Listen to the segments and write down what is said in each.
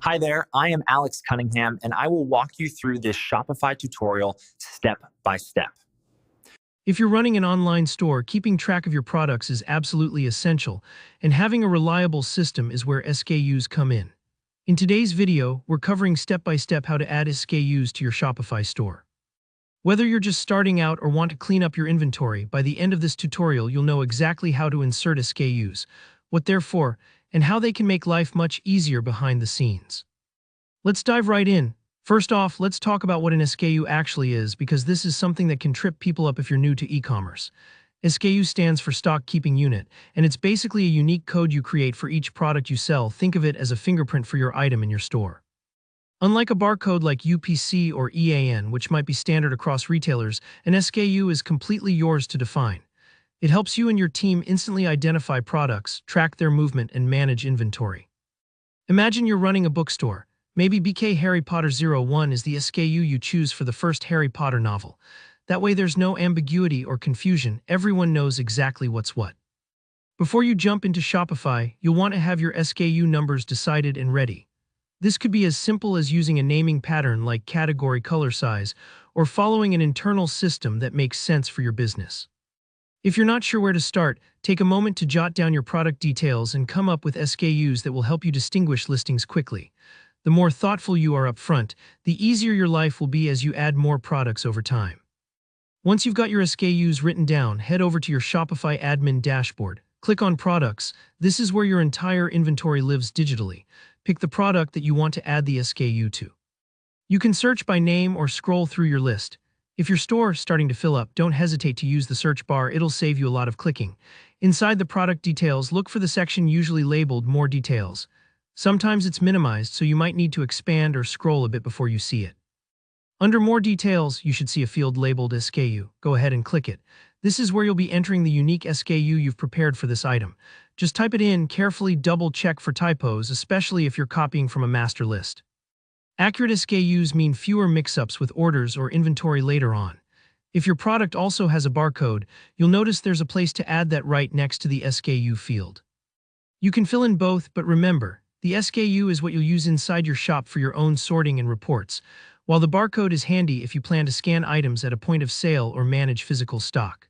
Hi there, I am Alex Cunningham, and I will walk you through this Shopify tutorial step by step. If you're running an online store, keeping track of your products is absolutely essential, and having a reliable system is where SKUs come in. In today's video, we're covering step-by-step how to add SKUs to your Shopify store. Whether you're just starting out or want to clean up your inventory, by the end of this tutorial you'll know exactly how to insert SKUs, what they're for, and how they can make life much easier behind the scenes. Let's dive right in. First off, let's talk about what an SKU actually is, because this is something that can trip people up if you're new to e-commerce. SKU stands for Stock Keeping Unit, and it's basically a unique code you create for each product you sell. Think of it as a fingerprint for your item in your store. Unlike a barcode like UPC or EAN, which might be standard across retailers, an SKU is completely yours to define. It helps you and your team instantly identify products, track their movement, and manage inventory. Imagine you're running a bookstore. Maybe BK Harry Potter 01 is the SKU you choose for the first Harry Potter novel. That way there's no ambiguity or confusion, everyone knows exactly what's what. Before you jump into Shopify, you'll want to have your SKU numbers decided and ready. This could be as simple as using a naming pattern like category color size, or following an internal system that makes sense for your business. If you're not sure where to start, take a moment to jot down your product details and come up with SKUs that will help you distinguish listings quickly. The more thoughtful you are up front, the easier your life will be as you add more products over time. Once you've got your SKUs written down, head over to your Shopify admin dashboard. Click on Products. This is where your entire inventory lives digitally. Pick the product that you want to add the SKU to. You can search by name or scroll through your list. If your store is starting to fill up, don't hesitate to use the search bar. It'll save you a lot of clicking. Inside the product details, look for the section usually labeled More Details. Sometimes it's minimized, so you might need to expand or scroll a bit before you see it. Under More Details, you should see a field labeled SKU. Go ahead and click it. This is where you'll be entering the unique SKU you've prepared for this item. Just type it in, carefully double-check for typos, especially if you're copying from a master list. Accurate SKUs mean fewer mix-ups with orders or inventory later on. If your product also has a barcode, you'll notice there's a place to add that right next to the SKU field. You can fill in both, but remember, the SKU is what you'll use inside your shop for your own sorting and reports, while the barcode is handy if you plan to scan items at a point of sale or manage physical stock.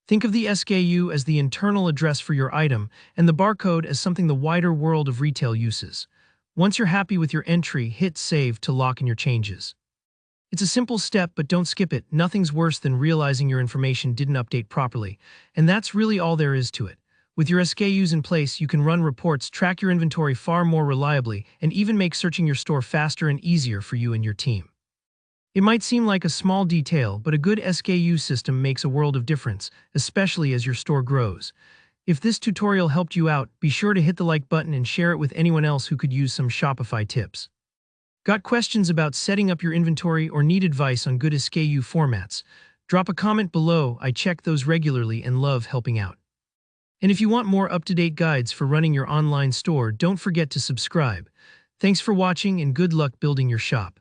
Think of the SKU as the internal address for your item and the barcode as something the wider world of retail uses. Once you're happy with your entry, hit Save to lock in your changes. It's a simple step, but don't skip it. Nothing's worse than realizing your information didn't update properly, and that's really all there is to it. With your SKUs in place, you can run reports, track your inventory far more reliably, and even make searching your store faster and easier for you and your team. It might seem like a small detail, but a good SKU system makes a world of difference, especially as your store grows. If this tutorial helped you out, be sure to hit the like button and share it with anyone else who could use some Shopify tips. Got questions about setting up your inventory or need advice on good SKU formats? Drop a comment below. I check those regularly and love helping out. And if you want more up-to-date guides for running your online store, don't forget to subscribe. Thanks for watching and good luck building your shop.